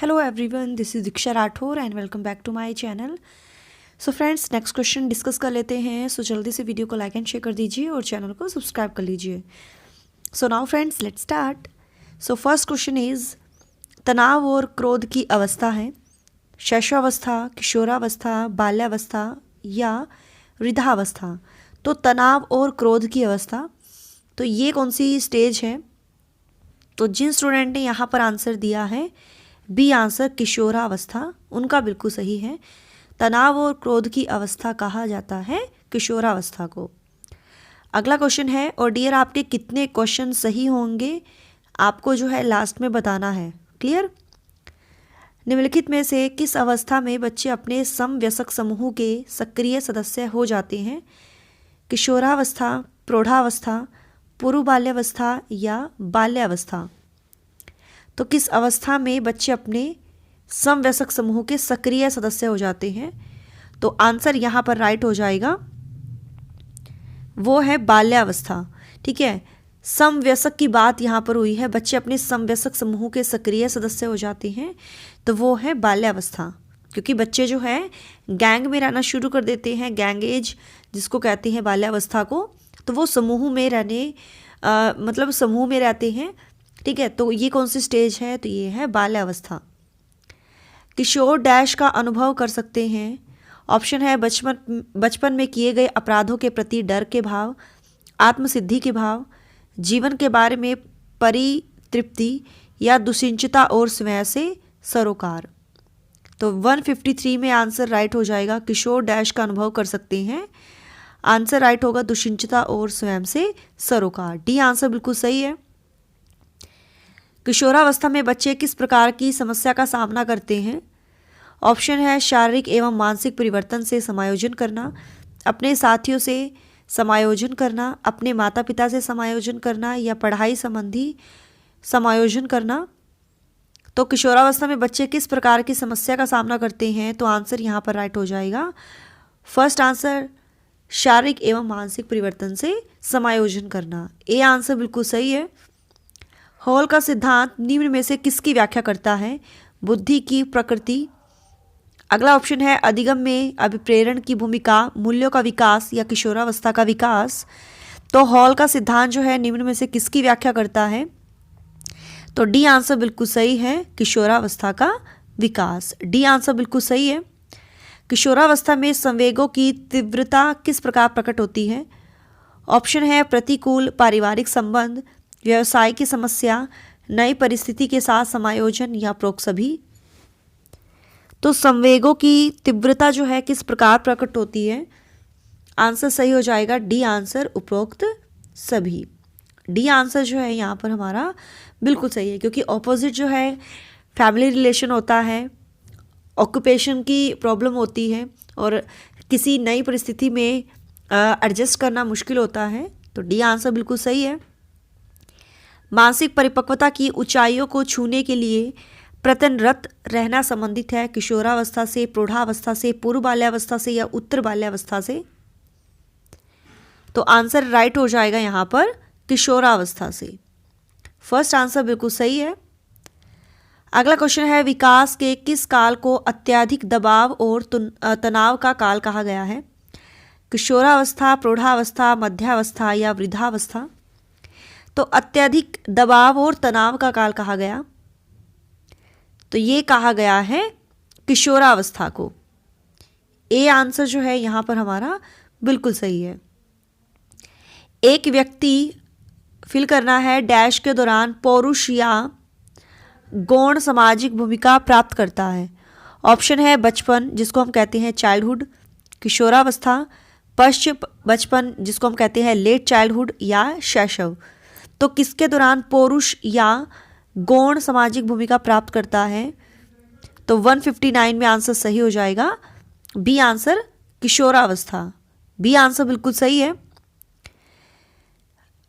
Hello everyone, this is Diksha Rathore and welcome back to my channel. So friends, next question discuss कर लेते हैं। सो जल्दी से वीडियो को लाइक एंड शेयर कर दीजिए और चैनल को सब्सक्राइब कर लीजिए। So now friends, let's start. So first question is, तनाव और क्रोध की अवस्था है शैशवावस्था, किशोरावस्था, बाल्यावस्था या वृद्धावस्था। तो तनाव और क्रोध की अवस्था, तो ये कौन सी स्टेज है? तो जिन स्टूडेंट ने यहाँ पर आंसर दिया है बी आंसर किशोरावस्था, उनका बिल्कुल सही है। तनाव और क्रोध की अवस्था कहा जाता है किशोरावस्था को। अगला क्वेश्चन है, और डियर आपके कितने क्वेश्चन सही होंगे आपको जो है लास्ट में बताना है। क्लियर? निम्नलिखित में से किस अवस्था में बच्चे अपने समवयस्क समूह के सक्रिय सदस्य हो जाते हैं? किशोरावस्था, प्रौढ़ावस्था, पूर्व बाल्यावस्था या बाल्यावस्था। तो किस अवस्था में बच्चे अपने समवयस्क समूह के सक्रिय सदस्य हो जाते हैं? तो आंसर यहाँ पर राइट हो जाएगा, वो है बाल्यावस्था। ठीक है, समवयस्क की बात यहाँ पर हुई है, बच्चे अपने समवयस्क समूह के सक्रिय सदस्य हो जाते हैं, तो वो है बाल्यावस्था। क्योंकि बच्चे जो है गैंग में रहना शुरू कर देते हैं, गैंग एज जिसको कहते हैं बाल्यावस्था को, तो वो समूह में मतलब समूह में रहते हैं। ठीक है, तो ये कौन सी स्टेज है? तो ये है बाल्यावस्था। किशोर डैश का अनुभव कर सकते हैं। ऑप्शन है बचपन में किए गए अपराधों के प्रति डर के भाव, आत्मसिद्धि के भाव, जीवन के बारे में परितृप्ति या दुश्चिंता और स्वयं से सरोकार। तो 153 में आंसर राइट हो जाएगा, किशोर डैश का अनुभव कर सकते हैं। आंसर राइट होगा दुश्चिंता और स्वयं से सरोकार। डी आंसर बिल्कुल सही है। किशोरावस्था में बच्चे किस प्रकार की समस्या का सामना करते हैं? ऑप्शन है शारीरिक एवं मानसिक परिवर्तन से समायोजन करना, अपने साथियों से समायोजन करना, अपने माता पिता से समायोजन करना या पढ़ाई संबंधी समायोजन करना। तो किशोरावस्था में बच्चे किस प्रकार की समस्या का सामना करते हैं? तो आंसर यहाँ पर राइट हो जाएगा, फर्स्ट आंसर शारीरिक एवं मानसिक परिवर्तन से समायोजन करना। ए आंसर बिल्कुल सही है। हॉल का सिद्धांत निम्न में से किसकी व्याख्या करता है? बुद्धि की प्रकृति। अगला ऑप्शन है अधिगम में अभिप्रेरण की भूमिका, मूल्यों का विकास या किशोरावस्था का विकास। तो हॉल का सिद्धांत जो है निम्न में से किसकी व्याख्या करता है? तो डी आंसर बिल्कुल सही है, किशोरावस्था का विकास। डी आंसर बिल्कुल सही है। किशोरावस्था में संवेगों की तीव्रता किस प्रकार प्रकट होती है? ऑप्शन है प्रतिकूल पारिवारिक संबंध, व्यवसाय की समस्या, नई परिस्थिति के साथ समायोजन या उपरोक्त सभी। तो संवेगों की तीव्रता जो है किस प्रकार प्रकट होती है? आंसर सही हो जाएगा डी आंसर, उपरोक्त सभी। डी आंसर जो है यहाँ पर हमारा बिल्कुल सही है, क्योंकि ऑपोजिट जो है फैमिली रिलेशन होता है, ऑक्यूपेशन की प्रॉब्लम होती है और किसी नई परिस्थिति में एडजस्ट करना मुश्किल होता है। तो डी आंसर बिल्कुल सही है। मानसिक परिपक्वता की ऊंचाइयों को छूने के लिए प्रत्यनरत रहना संबंधित है किशोरावस्था से, प्रौढ़ावस्था से, पूर्व बाल्यावस्था से या उत्तर बाल्यावस्था से। तो आंसर राइट हो जाएगा यहाँ पर किशोरावस्था से। फर्स्ट आंसर बिल्कुल सही है। अगला क्वेश्चन है, विकास के किस काल को अत्यधिक दबाव और तनाव का काल कहा गया है? किशोरावस्था, प्रौढ़ावस्था, मध्यावस्था या वृद्धावस्था। तो अत्यधिक दबाव और तनाव का काल कहा गया, तो ये कहा गया है किशोरावस्था को। ए आंसर जो है यहाँ पर हमारा बिल्कुल सही है। एक व्यक्ति फिल करना है डैश के दौरान पौरुष या गौण सामाजिक भूमिका प्राप्त करता है। ऑप्शन है बचपन जिसको हम कहते हैं चाइल्डहुड, किशोरावस्था, पश्च बचपन जिसको हम कहते हैं लेट चाइल्डहुड या शैशव। तो किसके दौरान पौरुष या गौण सामाजिक भूमिका प्राप्त करता है? तो 159 में आंसर सही हो जाएगा, बी आंसर किशोरावस्था। बी आंसर बिल्कुल सही है।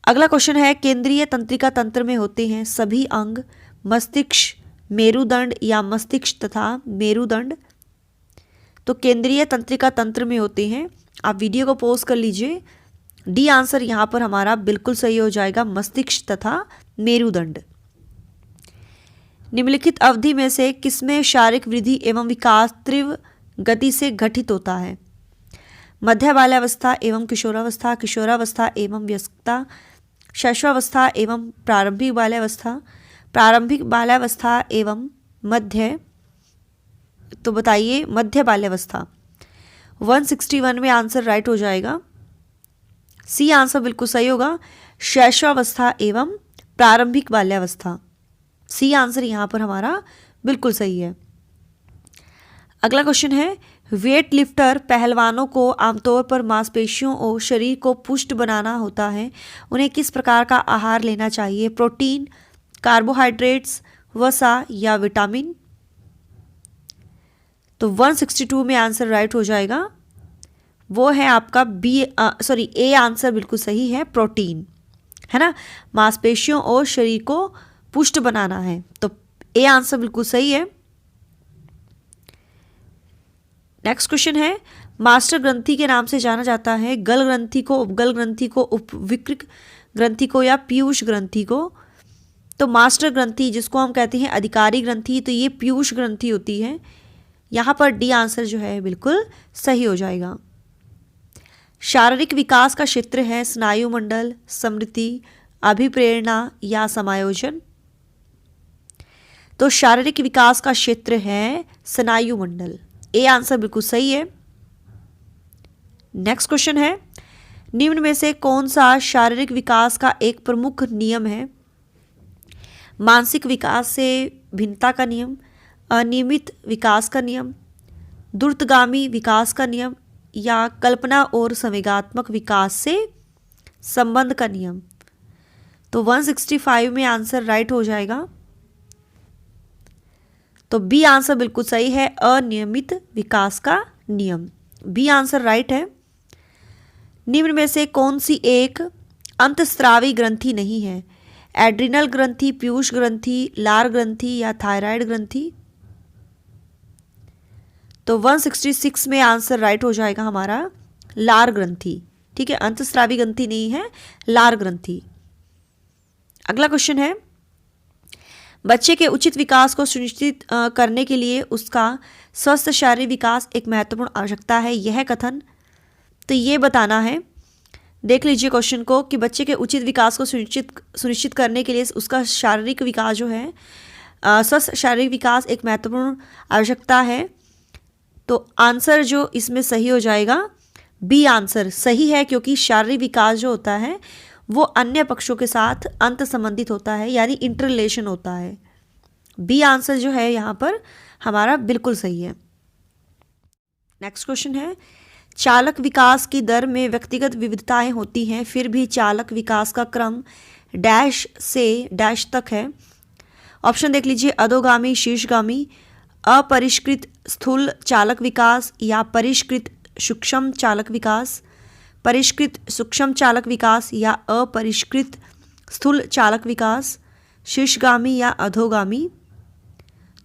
अगला क्वेश्चन है, केंद्रीय तंत्रिका तंत्र में होते हैं सभी अंग, मस्तिष्क, मेरुदंड या मस्तिष्क तथा मेरुदंड। तो केंद्रीय तंत्रिका तंत्र में होते हैं। आप वीडियो को पॉज कर लीजिए। डी आंसर यहाँ पर हमारा बिल्कुल सही हो जाएगा, मस्तिष्क तथा मेरुदंड। निम्नलिखित अवधि में से किसमें शारीरिक वृद्धि एवं विकास तीव्र गति से घटित होता है? मध्य बाल्यावस्था एवं किशोरावस्था, किशोरावस्था एवं वयस्कता, शैशवावस्था एवं प्रारंभिक बाल्यावस्था, प्रारंभिक बाल्यावस्था एवं मध्य, तो बताइए मध्य बाल्यावस्था। 161 में आंसर राइट हो जाएगा। सी आंसर बिल्कुल सही होगा, शैशवावस्था एवं प्रारंभिक बाल्यावस्था। सी आंसर यहाँ पर हमारा बिल्कुल सही है। अगला क्वेश्चन है, वेट लिफ्टर पहलवानों को आमतौर पर मांसपेशियों और शरीर को पुष्ट बनाना होता है, उन्हें किस प्रकार का आहार लेना चाहिए? प्रोटीन, कार्बोहाइड्रेट्स, वसा या विटामिन? तो 162 में आंसर राइट हो जाएगा, वो है आपका ए आंसर बिल्कुल सही है, प्रोटीन, है ना। मांसपेशियों और शरीर को पुष्ट बनाना है, तो ए आंसर बिल्कुल सही है। नेक्स्ट क्वेश्चन है, मास्टर ग्रंथि के नाम से जाना जाता है गल ग्रंथि को, उपगल ग्रंथि को, उपविकृत ग्रंथि को या पीयूष ग्रंथि को? तो मास्टर ग्रंथि जिसको हम कहते हैं अधिकारी ग्रंथि, तो ये पीयूष ग्रंथि होती है। यहाँ पर डी आंसर जो है बिल्कुल सही हो जाएगा। शारीरिक विकास का क्षेत्र है स्नायु मंडल, स्मृति, अभिप्रेरणा या समायोजन? तो शारीरिक विकास का क्षेत्र है स्नायु मंडल, ए आंसर बिल्कुल सही है। नेक्स्ट क्वेश्चन है, निम्न में से कौन सा शारीरिक विकास का एक प्रमुख नियम है? मानसिक विकास से भिन्नता का नियम, अनियमित विकास का नियम, द्रुतगामी विकास का नियम या कल्पना और संवेगात्मक विकास से संबंध का नियम? तो 165 में आंसर राइट हो जाएगा। तो बी आंसर बिल्कुल सही है, अनियमित विकास का नियम, बी आंसर राइट है। निम्न में से कौन सी एक अंतस्रावी ग्रंथि नहीं है? एड्रिनल ग्रंथि, पीयूष ग्रंथि, लार ग्रंथि या थायराइड ग्रंथि? तो 166 में आंसर राइट हो जाएगा हमारा, लार ग्रंथि, ठीक है। अंतस्रावी ग्रंथि नहीं है, लार ग्रंथि। अगला क्वेश्चन है, बच्चे के उचित विकास को सुनिश्चित करने के लिए उसका स्वस्थ शारीरिक विकास एक महत्वपूर्ण आवश्यकता है, यह कथन? तो ये बताना है, देख लीजिए क्वेश्चन को, कि बच्चे के उचित विकास को सुनिश्चित करने के लिए उसका शारीरिक विकास जो है, स्वस्थ शारीरिक विकास एक महत्वपूर्ण आवश्यकता है। तो आंसर जो इसमें सही हो जाएगा, बी आंसर सही है, क्योंकि शारीरिक विकास जो होता है वो अन्य पक्षों के साथ अंत संबंधित होता है, यानी इंटर रिलेशन होता है। बी आंसर जो है यहाँ पर हमारा बिल्कुल सही है। नेक्स्ट क्वेश्चन है, चालक विकास की दर में व्यक्तिगत विविधताएं होती हैं, फिर भी चालक विकास का क्रम डैश से डैश तक है। ऑप्शन देख लीजिए, अधोगामी, शीर्षगामी, अपरिष्कृत स्थूल चालक विकास या परिष्कृत सूक्ष्म चालक विकास, परिष्कृत सूक्ष्म चालक विकास या अपरिष्कृत स्थूल चालक विकास, शीर्षगामी या अधोगामी?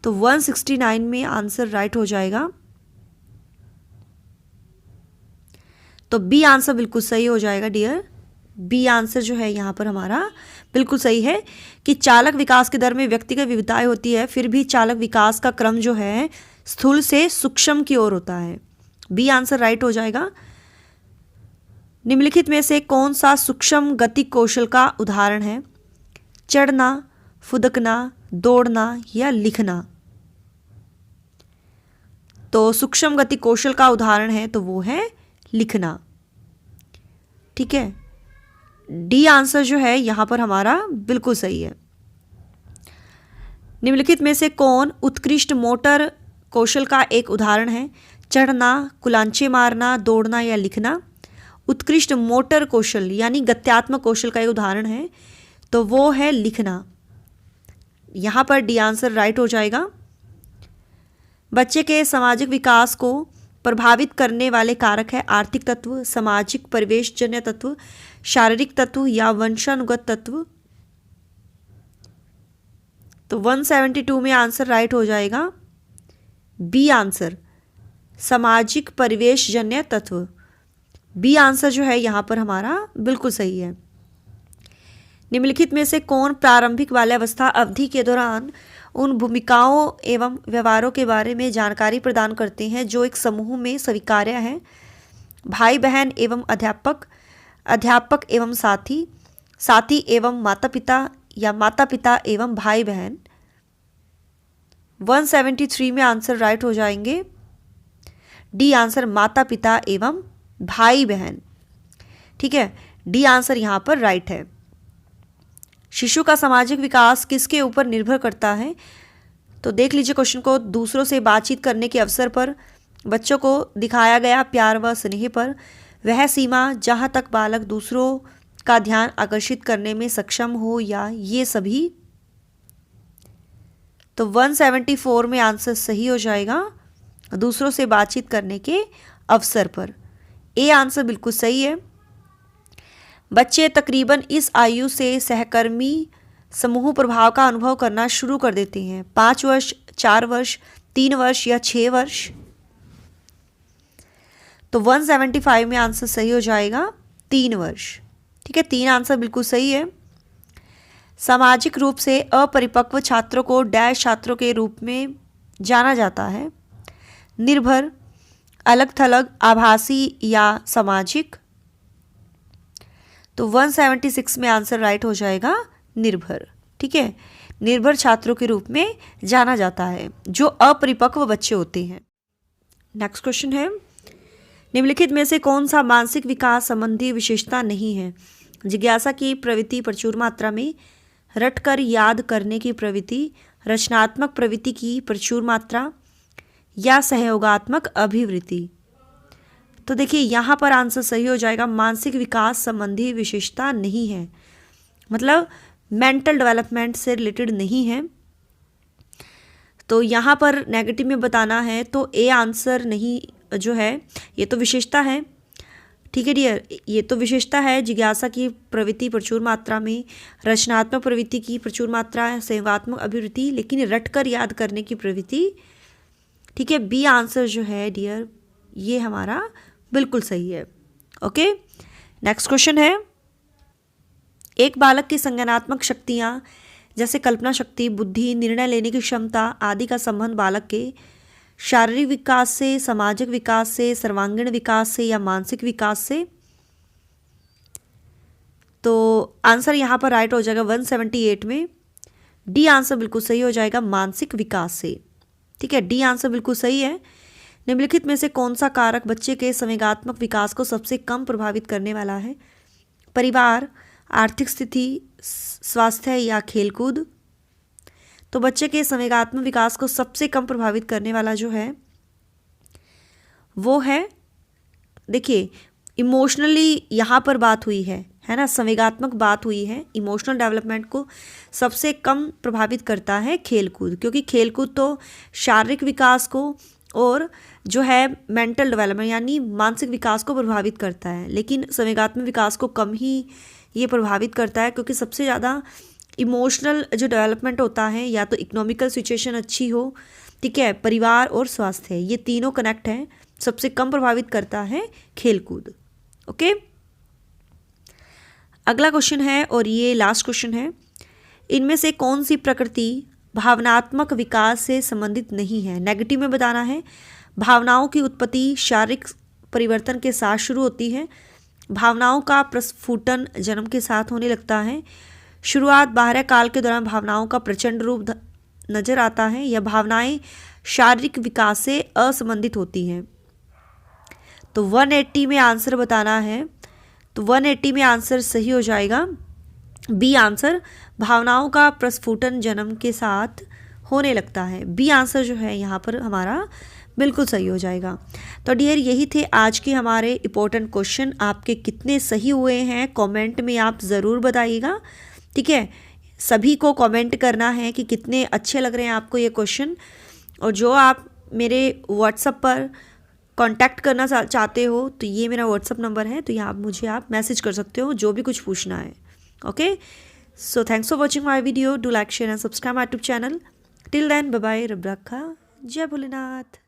तो 169 में आंसर राइट हो जाएगा। तो बी आंसर बिल्कुल सही हो जाएगा डियर, बी आंसर जो है यहाँ पर हमारा बिल्कुल सही है, कि चालक विकास की दर में व्यक्तिगत विविधताएं होती है, फिर भी चालक विकास का क्रम जो है स्थूल से सूक्ष्म की ओर होता है। बी आंसर राइट हो जाएगा। निम्नलिखित में से कौन सा सूक्ष्म गति कौशल का उदाहरण है? चढ़ना, फुदकना, दौड़ना या लिखना? तो सूक्ष्म गति कौशल का उदाहरण है तो वो है लिखना, ठीक है। डी आंसर जो है यहां पर हमारा बिल्कुल सही है। निम्नलिखित में से कौन उत्कृष्ट मोटर कौशल का एक उदाहरण है? चढ़ना, कुलांचे मारना, दौड़ना या लिखना? उत्कृष्ट मोटर कौशल यानी गत्यात्मक कौशल का एक उदाहरण है तो वो है लिखना। यहाँ पर डी आंसर राइट हो जाएगा। बच्चे के सामाजिक विकास को प्रभावित करने वाले कारक है आर्थिक तत्व, सामाजिक परिवेशजन्य तत्व, शारीरिक तत्व या वंशानुगत तत्व? तो 172 में आंसर राइट हो जाएगा, बी आंसर, सामाजिक परिवेशजन्य तत्व। बी आंसर जो है यहाँ पर हमारा बिल्कुल सही है। निम्नलिखित में से कौन प्रारंभिक बाल्यावस्था अवधि के दौरान उन भूमिकाओं एवं व्यवहारों के बारे में जानकारी प्रदान करते हैं जो एक समूह में स्वीकार्य है। भाई बहन एवं अध्यापक, अध्यापक एवं साथी, साथी एवं माता पिता या माता पिता एवं भाई बहन। 173 में आंसर राइट हो जाएंगे। डी आंसर माता पिता एवं भाई बहन। ठीक है, डी आंसर यहाँ पर राइट है। शिशु का सामाजिक विकास किसके ऊपर निर्भर करता है? तो देख लीजिए क्वेश्चन को। दूसरों से बातचीत करने के अवसर पर बच्चों को दिखाया गया प्यार व स्नेह पर वह सीमा जहाँ तक बालक दूसरों का ध्यान आकर्षित करने में सक्षम हो, या ये सभी। तो 174 में आंसर सही हो जाएगा, दूसरों से बातचीत करने के अवसर पर। ए आंसर बिल्कुल सही है। बच्चे तकरीबन इस आयु से सहकर्मी समूह प्रभाव का अनुभव करना शुरू कर देते हैं। 5 वर्ष, 4 वर्ष, 3 वर्ष या 6 वर्ष। तो 175 में आंसर सही हो जाएगा 3 वर्ष। ठीक है, 3 आंसर बिल्कुल सही है। सामाजिक रूप से अपरिपक्व छात्रों को डैश छात्रों के रूप में जाना जाता है। निर्भर, अलग थलग, आभासी या सामाजिक। तो 176 में आंसर राइट हो जाएगा निर्भर। ठीक है, निर्भर छात्रों के रूप में जाना जाता है जो अपरिपक्व बच्चे होते हैं। नेक्स्ट क्वेश्चन है, निम्नलिखित में से कौन सा मानसिक विकास संबंधी विशेषता नहीं है? जिज्ञासा की प्रवृत्ति प्रचुर मात्रा में, रटकर याद करने की प्रवृत्ति, रचनात्मक प्रवृत्ति की प्रचुर मात्रा, या सहयोगात्मक अभिवृत्ति। तो देखिए यहाँ पर आंसर सही हो जाएगा, मानसिक विकास संबंधी विशेषता नहीं है, मतलब मेंटल डेवलपमेंट से रिलेटेड नहीं है। तो यहाँ पर नेगेटिव में बताना है तो ए आंसर नहीं जो है, ये तो विशेषता है। ठीक है डियर, ये तो विशेषता है। जिज्ञासा की प्रवृत्ति प्रचुर मात्रा में, रचनात्मक प्रवृत्ति की प्रचुर मात्रा, सहयोगात्मक अभिवृत्ति, लेकिन रटकर याद करने की प्रवृत्ति। ठीक है, बी आंसर जो है डियर ये हमारा बिल्कुल सही है। ओके, नेक्स्ट क्वेश्चन है, एक बालक की संज्ञानात्मक शक्तियाँ जैसे कल्पना शक्ति, बुद्धि, निर्णय लेने की क्षमता आदि का संबंध बालक के शारीरिक विकास से, सामाजिक विकास से, सर्वांगीण विकास से या मानसिक विकास से। तो आंसर यहाँ पर राइट हो जाएगा 178 में। डी आंसर बिल्कुल सही हो जाएगा, मानसिक विकास से। ठीक है, डी आंसर बिल्कुल सही है। निम्नलिखित में से कौन सा कारक बच्चे के संवेगात्मक विकास को सबसे कम प्रभावित करने वाला है? परिवार, आर्थिक स्थिति, स्वास्थ्य या खेलकूद। तो बच्चे के संवेगात्मक विकास को सबसे कम प्रभावित करने वाला जो है वो है, देखिए इमोशनली यहाँ पर बात हुई है ना, संवेगात्मक बात हुई है। इमोशनल डेवलपमेंट को सबसे कम प्रभावित करता है खेलकूद, क्योंकि खेलकूद तो शारीरिक विकास को और जो है मेंटल डेवलपमेंट यानी मानसिक विकास को प्रभावित करता है, लेकिन संवेगात्मक विकास को कम ही ये प्रभावित करता है, क्योंकि सबसे ज़्यादा इमोशनल जो डेवलपमेंट होता है, या तो इकोनॉमिकल सिचुएशन अच्छी हो, ठीक है, परिवार और स्वास्थ्य, ये तीनों कनेक्ट हैं, सबसे कम प्रभावित करता है खेलकूद। ओके, अगला क्वेश्चन है और ये लास्ट क्वेश्चन है, इनमें से कौन सी प्रकृति भावनात्मक विकास से संबंधित नहीं है? नेगेटिव में बताना है। भावनाओं की उत्पत्ति शारीरिक परिवर्तन के साथ शुरू होती है। भावनाओं का प्रस्फुटन जन्म के साथ होने लगता है। शुरुआत बाह्य काल के दौरान भावनाओं का प्रचंड रूप नजर आता है, या भावनाएं शारीरिक विकास से असंबंधित होती हैं। तो 180 में आंसर बताना है, तो 180 में आंसर सही हो जाएगा बी आंसर, भावनाओं का प्रस्फुटन जन्म के साथ होने लगता है। बी आंसर जो है यहाँ पर हमारा बिल्कुल सही हो जाएगा। तो डियर यही थे आज के हमारे इम्पोर्टेंट क्वेश्चन। आपके कितने सही हुए हैं कमेंट में आप ज़रूर बताइएगा। ठीक है, सभी को कमेंट करना है कि कितने अच्छे लग रहे हैं आपको ये क्वेश्चन, और जो आप मेरे व्हाट्सएप पर कांटेक्ट करना चाहते हो तो ये मेरा व्हाट्सएप नंबर है, तो यहाँ मुझे आप मैसेज कर सकते हो जो भी कुछ पूछना है। Okay, so thanks for watching my video, do like share and subscribe my YouTube channel. Till then bye bye, रब रखा, जय भोलेनाथ।